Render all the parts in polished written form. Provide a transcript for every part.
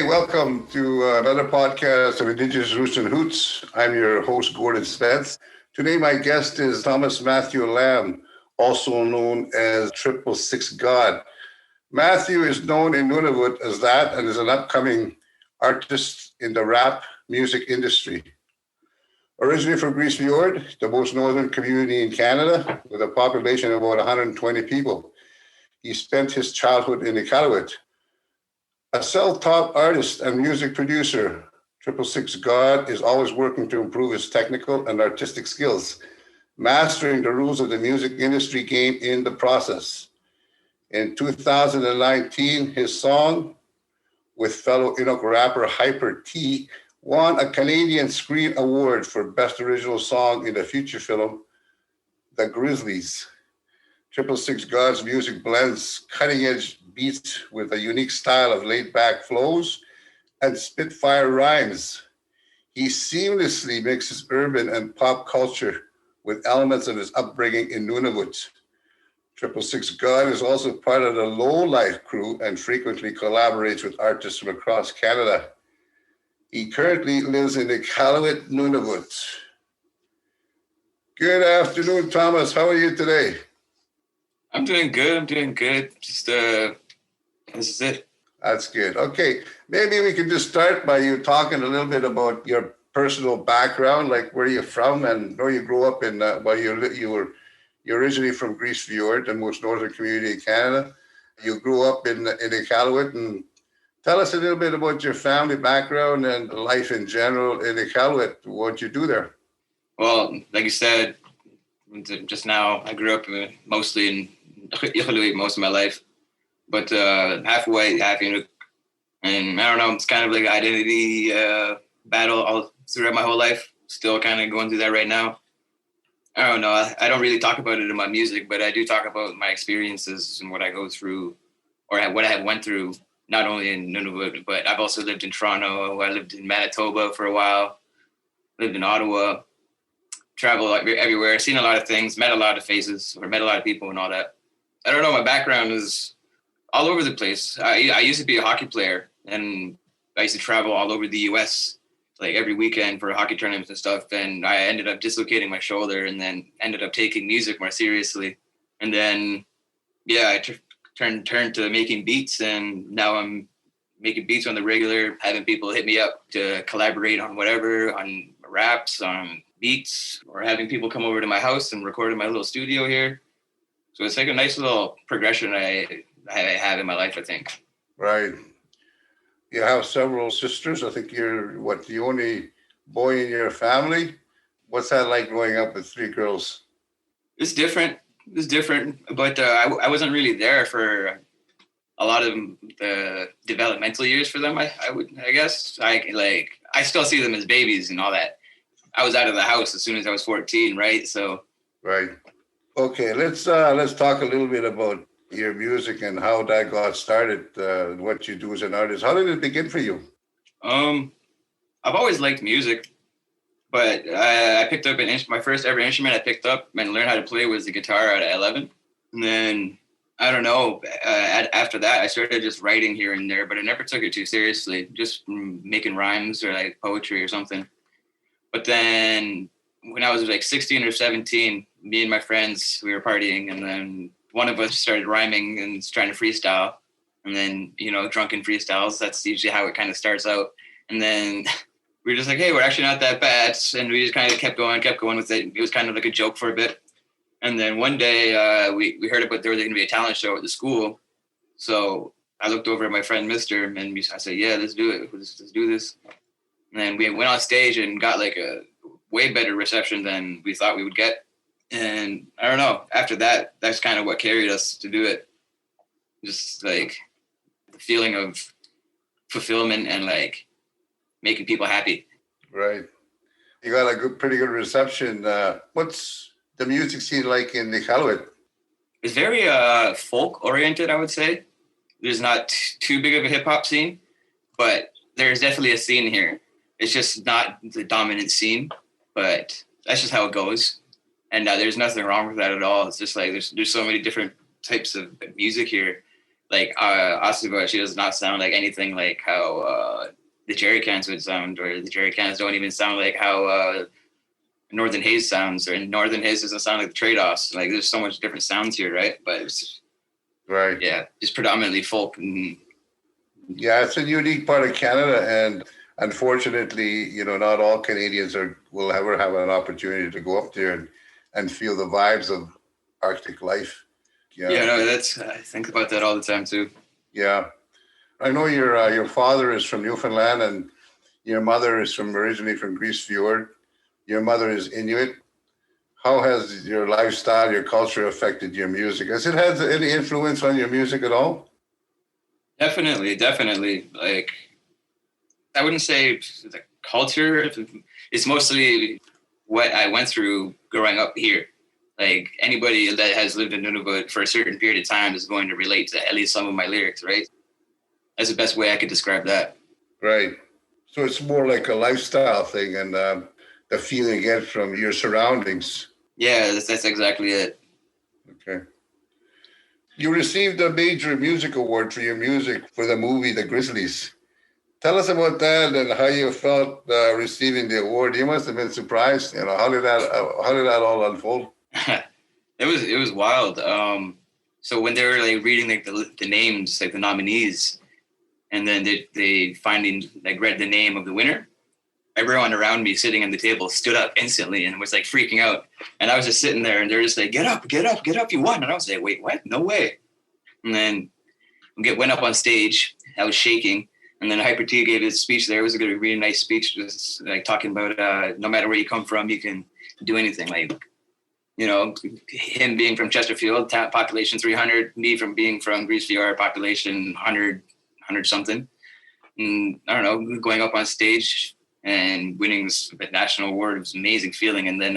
welcome to another podcast of Indigenous Roots and Hoots. I'm your host, Gordon Spence. Today, my guest is Thomas Matthew Lambe, also known as 666 God. Matthew is known in Nunavut as that and is an upcoming artist in the rap music industry. Originally from Grise Fiord, the most northern community in Canada, with a population of about 120 people. He spent his childhood in Iqaluit. A self-taught artist and music producer, 666 God is always working to improve his technical and artistic skills, mastering the rules of the music industry game in the process. In 2019, his song with fellow Inuk rapper Hyper T won a Canadian Screen Award for Best Original Song in the feature film, The Grizzlies. 666 God's music blends cutting-edge beats with a unique style of laid-back flows and spitfire rhymes. He seamlessly mixes urban and pop culture with elements of his upbringing in Nunavut. 666 God is also part of the Low Life crew and frequently collaborates with artists from across Canada. He currently lives in Iqaluit, Nunavut. Good afternoon, Thomas. How are you today? I'm doing good. Just, this is it. That's good. Okay. Maybe we could just start by you talking a little bit about your personal background, like where you're from and where you grew up in, you're originally from Grise Fiord, the most northern community in Canada. You grew up in Iqaluit, and tell us a little bit about your family background and life in general in Iqaluit, what you do there. Well, like you said, just now, I grew up mostly in Iqaluit most of my life, but half white, half Inuk, and I don't know, it's kind of like an identity battle all throughout my whole life. Still kind of going through that right now. I don't know. I don't really talk about it in my music, but I do talk about my experiences and what I go through, or what I have went through, not only in Nunavut, but I've also lived in Toronto. I lived in Manitoba for a while, lived in Ottawa, traveled everywhere, seen a lot of things, met a lot of faces, or met a lot of people and all that. I don't know. My background is all over the place. I used to be a hockey player, and I used to travel all over the U.S., like every weekend for hockey tournaments and stuff. And I ended up dislocating my shoulder and then ended up taking music more seriously. And then, I turned to making beats, and now I'm making beats on the regular, having people hit me up to collaborate on whatever, on raps, on beats, or having people come over to my house and record in my little studio here. So it's like a nice little progression I have in my life, I think. Right. You have several sisters. I think you're, the only boy in your family? What's that like growing up with three girls? It's different, but I wasn't really there for a lot of the developmental years for them, I guess. I still see them as babies and all that. I was out of the house as soon as I was 14, right? So. Right. Okay, let's talk a little bit about your music and how that got started, what you do as an artist. How did it begin for you? I've always liked music, but I picked up my first ever instrument I picked up and learned how to play was the guitar at 11. And then, I don't know, after that, I started just writing here and there, but I never took it too seriously, just making rhymes or like poetry or something. But then when I was like 16 or 17, me and my friends, we were partying, and then one of us started rhyming and trying to freestyle. And then, drunken freestyles, that's usually how it kind of starts out. And then we were just like, hey, we're actually not that bad. And we just kind of kept going with it. It was kind of like a joke for a bit. And then one day we heard about there was going to be a talent show at the school. So I looked over at my friend, Mr., and I said, yeah, let's do it. Let's do this. And then we went on stage and got like a way better reception than we thought we would get. And I don't know, after that, that's kind of what carried us to do it. Just like the feeling of fulfillment and like making people happy. Right. You got a pretty good reception. What's the music scene like in Iqaluit? It's very folk oriented, I would say. There's not too big of a hip hop scene, but there's definitely a scene here. It's just not the dominant scene, but that's just how it goes. And there's nothing wrong with that at all. It's just like there's so many different types of music here. like Asuba, she does not sound like anything like how the jerry cans would sound, or the jerry cans don't even sound like how Northern Haze sounds, or Northern Haze doesn't sound like the trade-offs. Like there's so much different sounds here, right? But it's Right. yeah, just predominantly folk. And Yeah, it's a unique part of Canada, and unfortunately, not all Canadians will ever have an opportunity to go up there and feel the vibes of Arctic life. Yeah, no, I think about that all the time too. Yeah, I know your father is from Newfoundland, and your mother is originally from Grise Fiord. Your mother is Inuit. How has your lifestyle, your culture affected your music? Has it had any influence on your music at all? Definitely. Like, I wouldn't say the culture. It's mostly what I went through growing up here. Like, anybody that has lived in Nunavut for a certain period of time is going to relate to at least some of my lyrics, right? That's the best way I could describe that. Right. So it's more like a lifestyle thing, and the feeling you get from your surroundings. Yeah, that's exactly it. Okay. You received a major music award for your music for the movie The Grizzlies. Tell us about that and how you felt receiving the award. You must have been surprised. How did that all unfold? It was wild. So when they were like reading like the names, like the nominees, and then they read the name of the winner, everyone around me sitting at the table stood up instantly and was like freaking out. And I was just sitting there and they're just like, get up, you won. And I was like, wait, what? No way. And then went up on stage. I was shaking. And then Hyper T gave his speech there. It was a really nice speech, just like talking about no matter where you come from, you can do anything. Like, him being from Chesterfield, population 300, me being from Grise Fiord, population 100 something. And I don't know, going up on stage and winning this national award was an amazing feeling. And then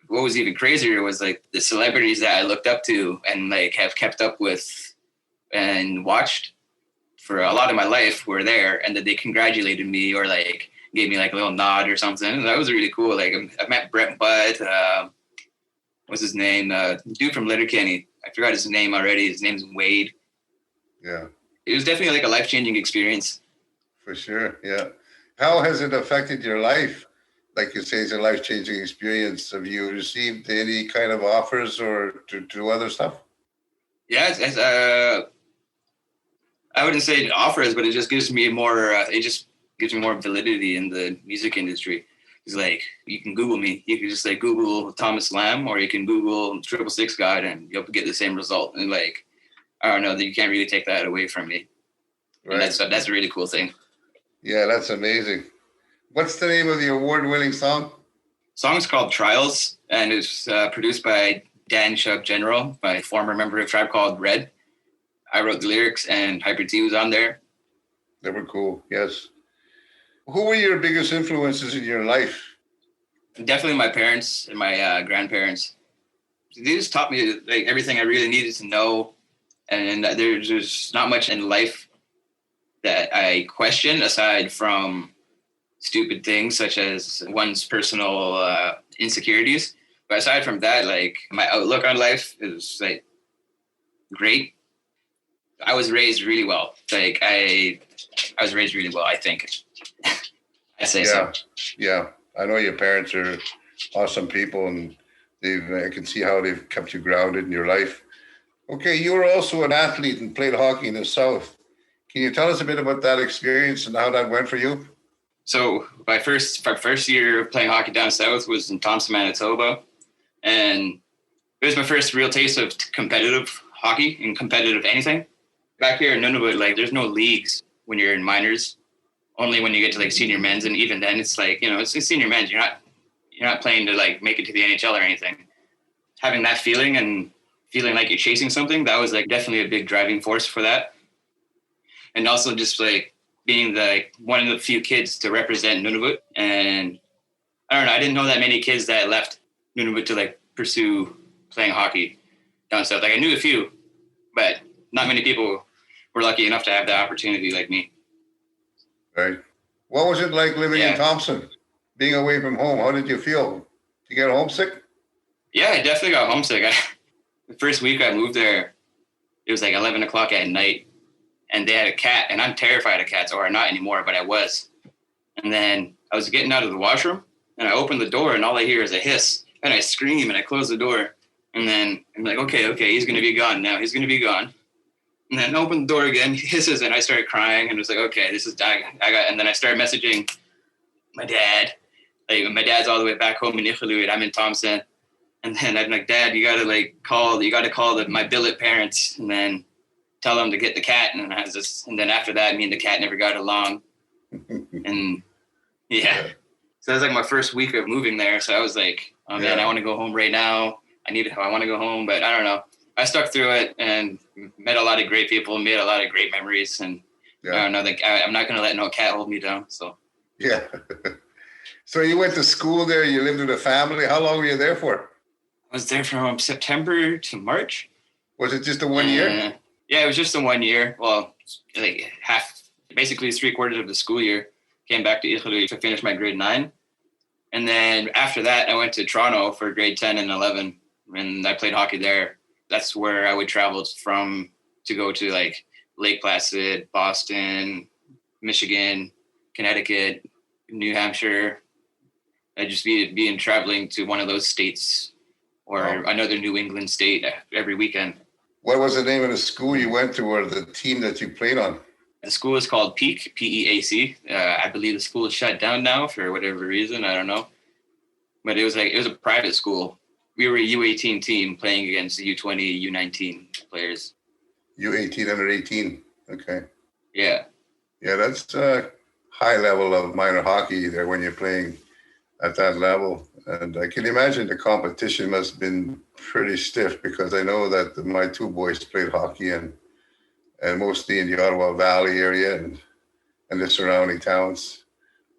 what was even crazier was like the celebrities that I looked up to and like have kept up with and watched for a lot of my life were there, and that they congratulated me or like gave me like a little nod or something. And that was really cool. Like I met Brett Butt, what's his name? Dude from Letterkenny. I forgot his name already. His name's Wade. Yeah. It was definitely like a life-changing experience. For sure, yeah. How has it affected your life? Like you say, it's a life-changing experience. Have you received any kind of offers or to do other stuff? Yeah, I wouldn't say offers, but it just gives me more. It just gives me more validity in the music industry. It's like you can Google me. You can just like Google Thomas Lamb, or you can Google 666 God, and you'll get the same result. And like, I don't know, that you can't really take that away from me. Right. And that's a really cool thing. Yeah, that's amazing. What's the name of the award-winning song? Song's called Trials, and it's produced by Dan Chubb General, my former member of Tribe Called Red. I wrote the lyrics, and Hyper T was on there. They were cool, yes. Who were your biggest influences in your life? Definitely my parents and my grandparents. They just taught me like everything I really needed to know, and there's just not much in life that I question aside from stupid things such as one's personal insecurities. But aside from that, like my outlook on life is like great. I was raised really well. Like I was raised really well, I think. I say so. Yeah. I know your parents are awesome people, and I can see how they've kept you grounded in your life. Okay, you were also an athlete and played hockey in the South. Can you tell us a bit about that experience and how that went for you? So my first year of playing hockey down south was in Thompson, Manitoba. And it was my first real taste of competitive hockey and competitive anything. Back here in Nunavut, like there's no leagues when you're in minors. Only when you get to like senior men's, and even then it's like, it's senior men's. You're not playing to like make it to the NHL or anything. Having that feeling and feeling like you're chasing something, that was like definitely a big driving force for that. And also just like being one of the few kids to represent Nunavut. And I don't know, I didn't know that many kids that left Nunavut to like pursue playing hockey down south. Like I knew a few, but not many people were lucky enough to have that opportunity like me. Right. What was it like living in Thompson, being away from home? How did you feel? Did you get homesick? Yeah, I definitely got homesick. The first week I moved there, it was like 11 o'clock at night, and they had a cat, and I'm terrified of cats, or not anymore, but I was. And then I was getting out of the washroom, and I opened the door, and all I hear is a hiss, and I scream, and I close the door, and then I'm like, okay, he's going to be gone now. He's going to be gone. And then I opened the door again, he hisses, and I started crying, and it was like, okay, this is dying. And then I started messaging my dad. Like, my dad's all the way back home in Iqaluit. I'm in Thompson. And then I'm like, Dad, you got to call my billet parents and then tell them to get the cat. And then after that, me and the cat never got along. And yeah. So that was like my first week of moving there. So I was like, oh man, I want to go home right now. I want to go home, but I don't know. I stuck through it and met a lot of great people, made a lot of great memories. And I don't know, like, I'm not going to let no cat hold me down. So. Yeah. So you went to school there, you lived with a family. How long were you there for? I was there from September to March. Was it just a 1 year? Yeah, it was just a 1 year. Well, like basically 3/4 of the school year. Came back to Iqaluit to finish my grade 9. And then after that, I went to Toronto for grade 10 and 11. And I played hockey there. That's where I would travel from to go to like Lake Placid, Boston, Michigan, Connecticut, New Hampshire. I'd just be traveling to one of those states or another New England state every weekend. What was the name of the school you went to or the team that you played on? The school is called Peak, P-E-A-C. I believe the school is shut down now for whatever reason. I don't know. But it was a private school. We were a U18 team playing against the U20, U19 players. U18 under 18. Okay. Yeah. Yeah, that's a high level of minor hockey there when you're playing at that level. And I can imagine the competition must have been pretty stiff because I know that my two boys played hockey and mostly in the Ottawa Valley area and the surrounding towns.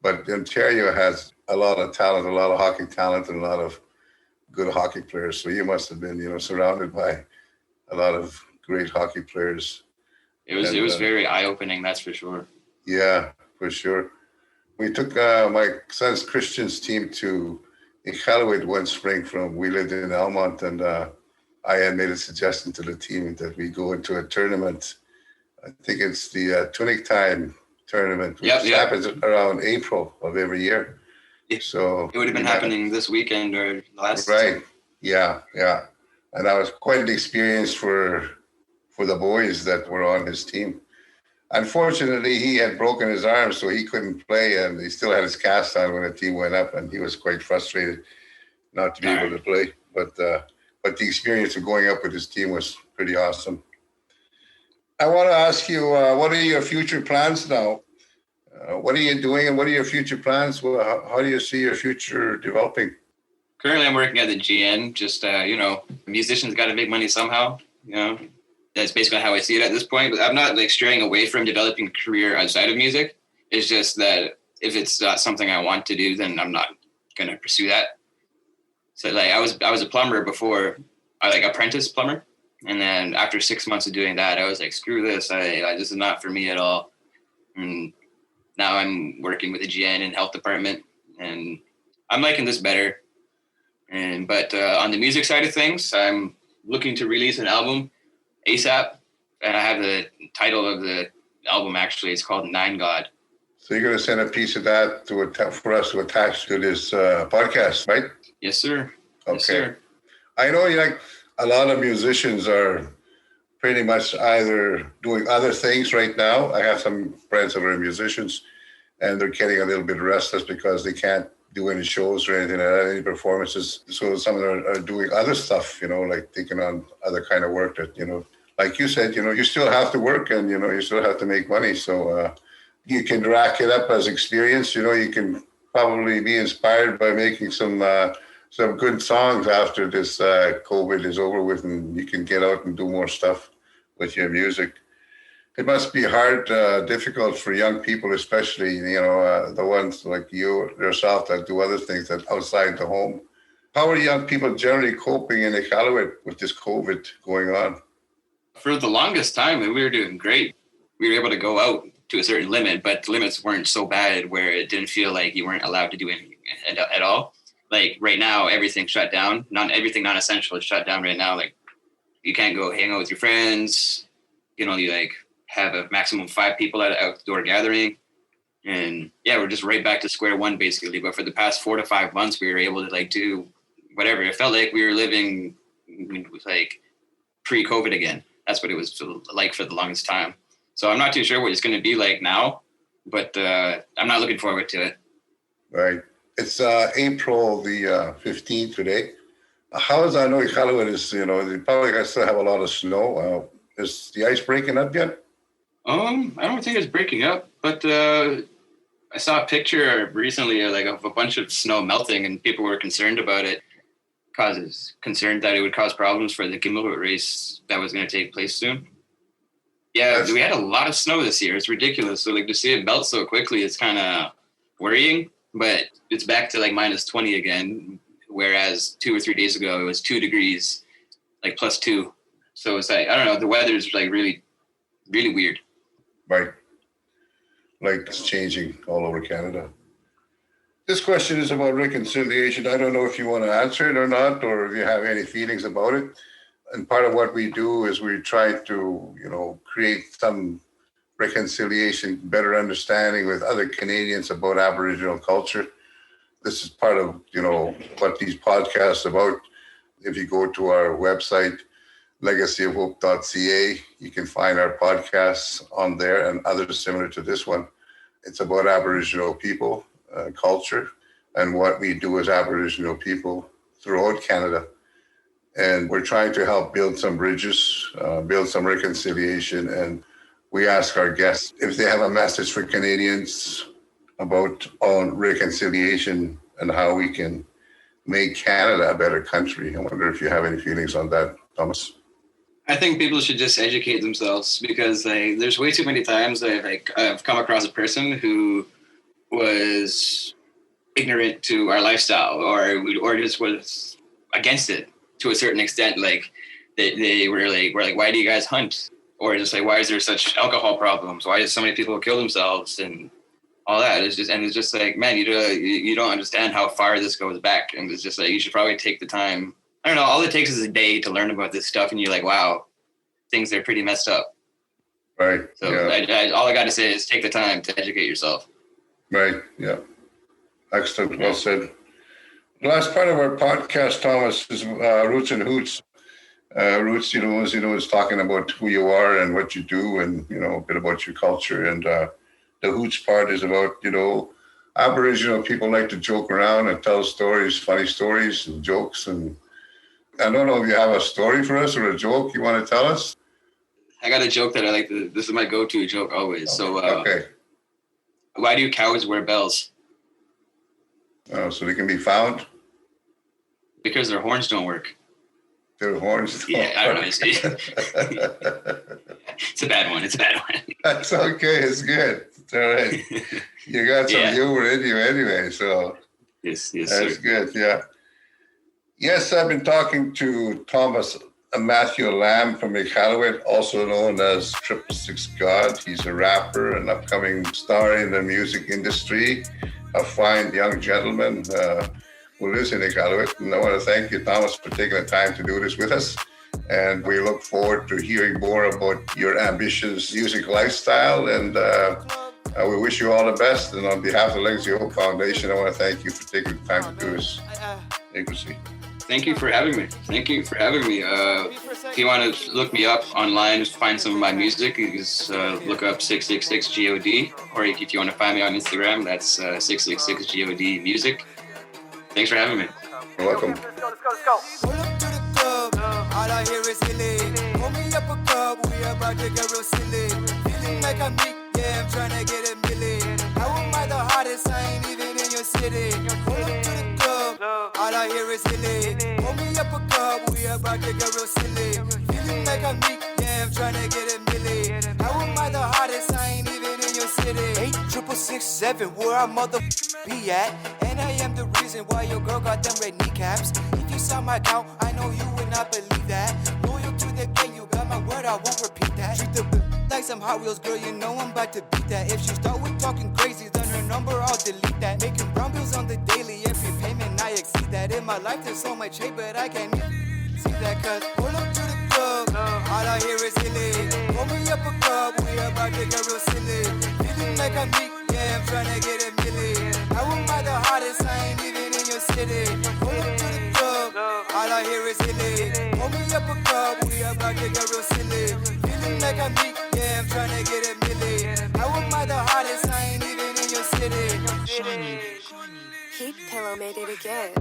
But Ontario has a lot of talent, a lot of hockey talent, and a lot of good hockey players. So you must have been, surrounded by a lot of great hockey players. It was very eye-opening, that's for sure. Yeah, for sure. We took my son's Christian's team to Iqaluit one spring we lived in Elmont, and I had made a suggestion to the team that we go into a tournament. I think it's the Tanuyak time tournament, which happens around April of every year. Yeah. So it would have been happening this weekend or last. Right. Yeah. And that was quite an experience for the boys that were on his team. Unfortunately, he had broken his arm, so he couldn't play, and he still had his cast on when the team went up, and he was quite frustrated not to be able to play. But the experience of going up with his team was pretty awesome. I want to ask you, what are your future plans now? What are you doing, and what are your future plans? Well, how do you see your future developing? Currently, I'm working at the GN. Just, musicians got to make money somehow, That's basically how I see it at this point. But I'm not straying away from developing a career outside of music. It's just that if it's not something I want to do, then I'm not going to pursue that. So I was a plumber before, apprentice plumber. And then after 6 months of doing that, I was like, screw this. This is not for me at all. And now I'm working with the GN and health department, and I'm liking this better. But on the music side of things, I'm looking to release an album ASAP, and I have the title of the album, actually. It's called Nine God. So you're going to send a piece of that for us to attach to this podcast, right? Yes, sir. Okay. Yes, sir. I know a lot of musicians are pretty much either doing other things right now. I have some friends that are musicians, and they're getting a little bit restless because they can't do any shows or anything like that, any performances. So some of them are doing other stuff, like taking on other kind of work that, like you said, you still have to work and, you still have to make money. So you can rack it up as experience. You can probably be inspired by making some good songs after this COVID is over with, and you can get out and do more stuff with your music. It must be hard, difficult for young people, especially, the ones like you yourself that do other things that outside the home. How are young people generally coping in Iqaluit with this COVID going on? For the longest time, we were doing great. We were able to go out to a certain limit, but the limits weren't so bad where it didn't feel like you weren't allowed to do anything at all. Like right now, everything's shut down. Everything non-essential is shut down right now. Like You can't go hang out with your friends. You can only like have a maximum of 5 people at an outdoor gathering. And yeah, we're just right back to square one basically. But for the past 4 to 5 months, we were able to like do whatever. It felt like we were living with like pre-COVID again. That's what it was like for the longest time. So I'm not too sure what it's going to be like now, but I'm not looking forward to it. Right. It's April the 15th today. How is, I know Iqaluit is, you know, they probably still have a lot of snow. Is the ice breaking up yet? I don't think it's breaking up, but I saw a picture recently of a bunch of snow melting, and people were concerned about it. Concerned that it would cause problems for the Iqaluit race that was going to take place soon. Yeah, we had a lot of snow this year. It's ridiculous. So like to see it melt so quickly, it's kind of worrying. But it's back to like minus 20 again, whereas 2 or 3 days ago it was 2 degrees, like +2. So it's like, I don't know, the weather's like really, really weird. Right. Like it's changing all over Canada. This question is about reconciliation. I don't know if you want to answer it or not, or if you have any feelings about it. And part of what we do is we try to, you know, create some reconciliation, better understanding with other Canadians about Aboriginal culture. This is part of, you know, what these podcasts are about. If you go to our website, legacyofhope.ca, you can find our podcasts on there and others similar to this one. It's about Aboriginal people, culture, and what we do as Aboriginal people throughout Canada. And we're trying to help build some bridges, build some reconciliation. And we ask our guests if they have a message for Canadians about reconciliation and how we can make Canada a better country. I wonder if you have any feelings on that, Thomas. I think people should just educate themselves, because there's way too many times I've come across a person who was ignorant to our lifestyle or just was against it to a certain extent. Like they were like, why do you guys hunt? Or just like, why is there such alcohol problems? Why do so many people kill themselves and all that? It's just like, man, you don't understand how far this goes back. And it's just like, you should probably take the time. I don't know. All it takes is a day to learn about this stuff, and you're like, wow, things are pretty messed up. Right. So yeah. All I got to say is take the time to educate yourself. Right. Yeah. Excellent. Well said. The last part of our podcast, Thomas, is Roots and Hoots. Roots, is talking about who you are and what you do, and, you know, a bit about your culture. And the Hoots part is about, you know, Aboriginal people like to joke around and tell stories, funny stories and jokes. And I don't know if you have a story for us or a joke you want to tell us. I got a joke that I like to, this is my go-to joke always. So, okay. Why do cows wear bells? So they can be found? Because their horns don't work. Their horns don't I don't know. work. It's a bad one. That's okay. It's good. It's all right. You got some humor in you anyway, so yes, that's sir. good. Yeah. Yes, I've been talking to Thomas Matthew Lambe from Iqaluit, also known as 666 God. He's a rapper, an upcoming star in the music industry, a fine young gentleman who lives in Iqaluit. And I want to thank you, Thomas, for taking the time to do this with us. And we look forward to hearing more about your ambitious music lifestyle. And we wish you all the best. And on behalf of the Legacy Hope Foundation, I want to thank you for taking the time to do this. Thank you for having me. If you want to look me up online, find some of my music, you just look up 666 GOD. Or if you want to find me on Instagram, that's 666 GOD Music. Thanks for having me. You're welcome. Pull up to the club, all I hear is hilly. Pull me up a cup, we about to get real silly. Feeling like I'm Nick, yeah, I'm trying to get a million. How am I the hottest? I ain't even in your city. Pull up to the club, all I hear is hilly. Pull me up a cup, we about to get real silly. Feeling like I'm Nick, yeah, I'm trying to get a million. How am I the hottest? I ain't even in your city. 86667, where I mother be at. And I am the reason why your girl got them red kneecaps. If you saw my count, I know you would not believe that. Loyal to the game, you got my word, I won't repeat that. Treat the like some Hot Wheels, girl, you know I'm about to beat that. If she start with talking crazy, then her number, I'll delete that. Making brown bills on the daily, every payment, I exceed that. In my life, there's so much hate, but I can't see that. Cause pull up to the club, all I hear is hilly. Pour me up a cup, we about to get real silly. Feeling like I'm meek, yeah, I'm trying to get a milli. How am I the hottest? I ain't even in your city. Pull up to the club, all I hear is hilly. Pour me up a cup, we about to get real silly. Feeling like I'm meek, yeah, I'm trying to get a milli. How am I the hottest? I ain't even in your city. Heat Pillow made it again.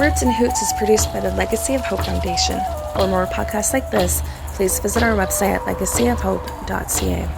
Roots and Hoots is produced by the Legacy of Hope Foundation. For more podcasts like this, please visit our website at legacyofhope.ca.